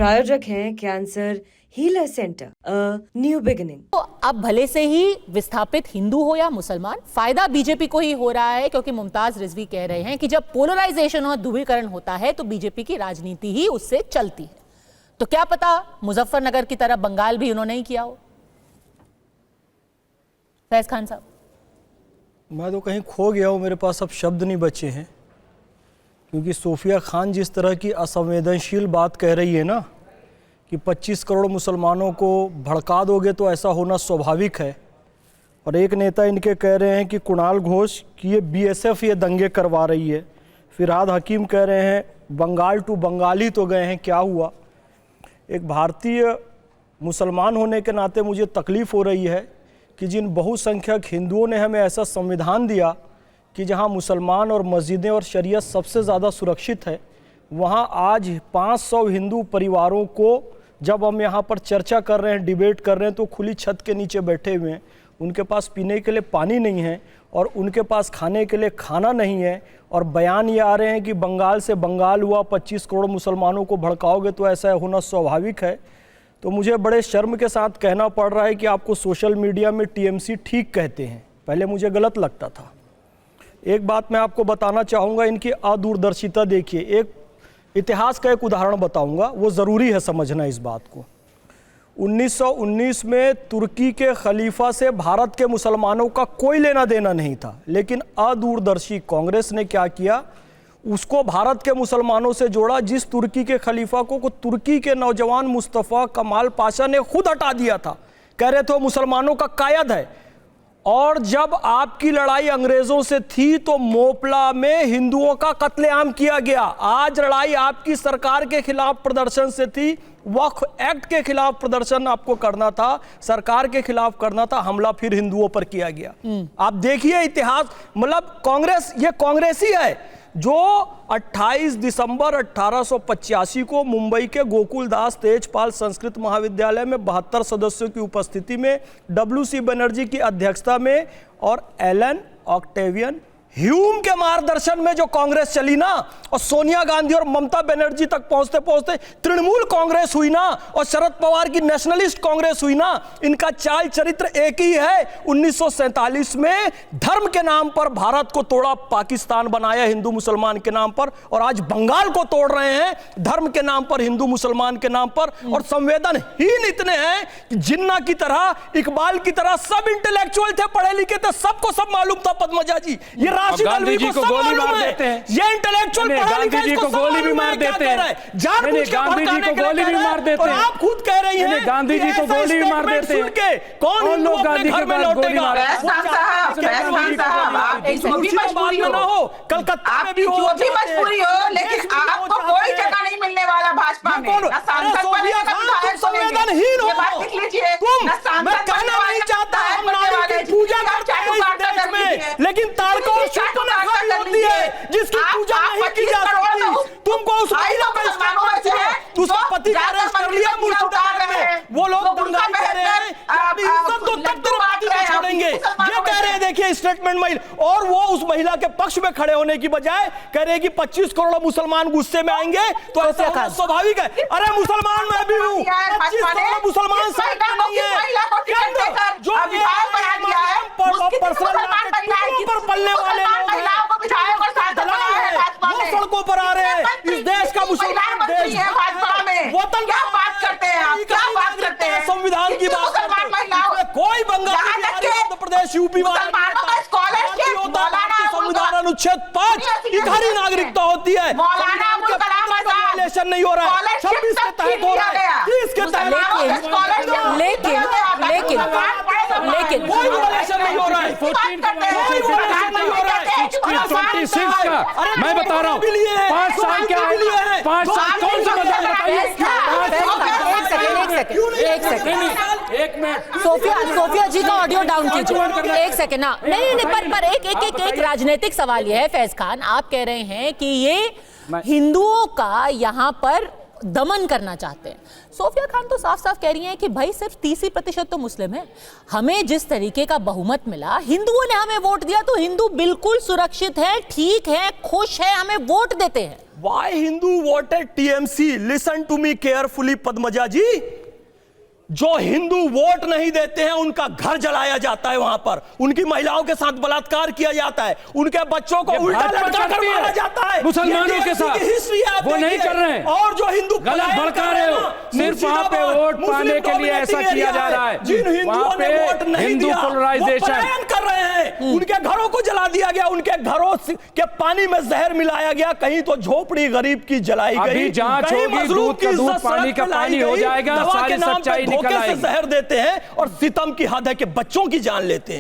प्रायोजक हैं cancer healer centre, new beginning. तो अब भले से ही विस्थापित हिंदू हो या मुसलमान, फायदा बीजेपी को ही हो रहा है, क्योंकि मुमताज रिजवी कह रहे हैं कि जब पोलराइजेशन और ध्रुवीकरण होता है तो बीजेपी की राजनीति ही उससे चलती है। तो क्या पता मुजफ्फरनगर की तरह बंगाल भी उन्होंने ही किया हो। फैज खान साहब, मैं तो कहीं खो गया हूँ, मेरे पास अब शब्द नहीं बचे हैं, क्योंकि सोफिया खान जिस तरह की असंवेदनशील बात कह रही है ना कि 25 करोड़ मुसलमानों को भड़का दोगे तो ऐसा होना स्वाभाविक है। और एक नेता इनके कह रहे हैं कि कुणाल घोष कि ये बीएसएफ ये दंगे करवा रही है। फिरहाद हकीम कह रहे हैं बंगाल टू बंगाली तो गए हैं, क्या हुआ। एक भारतीय मुसलमान होने के नाते मुझे तकलीफ़ हो रही है कि जिन बहुसंख्यक हिंदुओं ने हमें ऐसा संविधान दिया कि जहां मुसलमान और मस्जिदें और शरीयत सबसे ज़्यादा सुरक्षित है, वहां आज 500 हिंदू परिवारों को जब हम यहाँ पर चर्चा कर रहे हैं, डिबेट कर रहे हैं, तो खुली छत के नीचे बैठे हुए हैं। उनके पास पीने के लिए पानी नहीं है और उनके पास खाने के लिए खाना नहीं है, और बयान ये आ रहे हैं कि बंगाल से बंगाल हुआ, 25 करोड़ मुसलमानों को भड़काओगे तो ऐसा होना स्वाभाविक है। तो मुझे बड़े शर्म के साथ कहना पड़ रहा है कि आपको सोशल मीडिया में टीएमसी ठीक कहते हैं, पहले मुझे गलत लगता था। एक बात मैं आपको बताना चाहूँगा, इनकी अदूरदर्शिता देखिए। एक इतिहास का एक उदाहरण बताऊंगा, वो ज़रूरी है समझना इस बात को। 1919 में तुर्की के खलीफा से भारत के मुसलमानों का कोई लेना देना नहीं था, लेकिन अदूरदर्शी कांग्रेस ने क्या किया, उसको भारत के मुसलमानों से जोड़ा। जिस तुर्की के खलीफा को तुर्की के नौजवान मुस्तफ़ा कमाल पाशा ने खुद हटा दिया था, कह रहे थे वो मुसलमानों का कायद है। और जब आपकी लड़ाई अंग्रेजों से थी तो मोपला में हिंदुओं का कत्लेआम किया गया। आज लड़ाई आपकी सरकार के खिलाफ प्रदर्शन से थी, वक्फ एक्ट के खिलाफ प्रदर्शन आपको करना था, सरकार के खिलाफ करना था, हमला फिर हिंदुओं पर किया गया। आप देखिए इतिहास, मतलब कांग्रेस, ये कांग्रेसी है जो 28 दिसंबर 1885 को मुंबई के गोकुलदास तेजपाल संस्कृत महाविद्यालय में 72 सदस्यों की उपस्थिति में WC बनर्जी की अध्यक्षता में और एलन ऑक्टेवियन ह्यूम के मार्गदर्शन में जो कांग्रेस चली ना, और सोनिया गांधी और ममता बनर्जी तक पहुंचते पहुंचते तृणमूल कांग्रेस हुई ना, और शरद पवार की नेशनलिस्ट कांग्रेस हुई ना, इनका चाल चरित्र एक ही है। 1947 में धर्म के नाम पर भारत को तोड़ा, पाकिस्तान बनाया हिंदू मुसलमान के नाम पर, और आज बंगाल को तोड़ रहे हैं धर्म के नाम पर, हिंदू मुसलमान के नाम पर। और संवेदनहीन इतने हैं कि जिन्ना की तरह, इकबाल की तरह सब इंटेलेक्चुअल थे, पढ़े लिखे थे, सबको सब मालूम था। पद्मजा जी, ये गांधी जी को गोली मार देते हैं, ये इंटेलेक्चुअल गांधी जी को गोली भी मार देते हैं, गांधी जी को गोली भी मार देते हैं, आप खुद कह रही हैं गांधी जी को गोली भी मार देते हैं। कौन लोग गांधी के बाद गोली मारे? कलकत्ता में भी हो, मजबूरी हो, लेकिन आपको कोई जगह नहीं मिलने वाला भाजपा में। संवेदनहीन हो तुम। मैं कहना नहीं चाहता हम नारी की पूजा करते हैं इस देश में, लेकिन ताड़का और शुक्र होती है जिसकी पूजा नहीं की जा सकती। तुमको उस महिला का उसका पति का अरेस्ट कर लिया मुर्शिदाबाद में, वो लोग दंगाई कर रहे हैं, अपनी इज्जत तो तब तेरे पति को छोड़ेंगे, ये कह रहे हैं। देखिए स्टेटमेंट महिला, और वो उस महिला के पक्ष में खड़े होने की बजाय कह रहे हैं कि 25 करोड़ मुसलमान गुस्से में आएंगे तो ऐसा होना स्वाभाविक है। अरे मुसलमान मैं भी हूँ, 25 करोड़ मुसलमान साथ में नहीं है, जो पर पलने वाले लोग वो सड़कों पर आ रहे हैं। इस देश का मुसलमान देश वतन क्या बात करते हैं आप, क्या बात करते हैं? संविधान की बात करते हैं, कोई बंगाल, मध्य प्रदेश, यूपी संविधान अनुच्छेद 5 इकहरी नागरिकता होती है, नहीं हो रहा है, 26 के तहत हो रहा है, 30 के तहत, लेकिन कोई वायलेशन नहीं हो रहा है, 26 का मैं बता रहा हूँ, 5 साल क्या है, 5 साल कौन सा मजा बताइए। एक मिनट, सोफिया जी का ऑडियो डाउन कीजिए, एक सेकंड ना। नहीं, पर एक राजनीतिक सवाल ये है फैज खान, आप कह रहे हैं कि ये हिंदुओं का यहाँ पर दमन करना चाहते हैं। सोफिया खान तो साफ साफ कह रही हैं कि भाई सिर्फ 30% तो मुस्लिम है, हमें जिस तरीके का बहुमत मिला, हिंदुओं ने हमें वोट दिया तो हिंदू बिल्कुल सुरक्षित है, ठीक है, खुश है, हमें वोट देते हैं। Why Hindu voted TMC? Listen to me carefully, Padmaja जी। जो हिंदू वोट नहीं देते हैं उनका घर जलाया जाता है, वहां पर उनकी महिलाओं के साथ बलात्कार किया जाता है, उनके बच्चों को उल्टा लटका कर मारा जाता है मुसलमानों के साथ। हिस्ट्री आप वो नहीं कर रहे हैं। और जो हिंदू गलत भड़का रहे हो, सिर्फ वहां पे वोट पाने के लिए ऐसा किया जा रहा है। जिन हिंदुओं ने वोट नहीं हिंदू दिया, वो पोलराइजेशन पलायन कर रहे हैं, उनके घरों को जला दिया गया, उनके घरों के पानी में जहर मिलाया गया, कहीं तो झोपड़ी गरीब की जलाई गई। अभी जांच होगी, दूध का दूध, पानी का पानी हो जाएगा, सारी सच्चाई निकल आएगी। जहर देते हैं और सितम की हद है कि बच्चों की जान लेते हैं।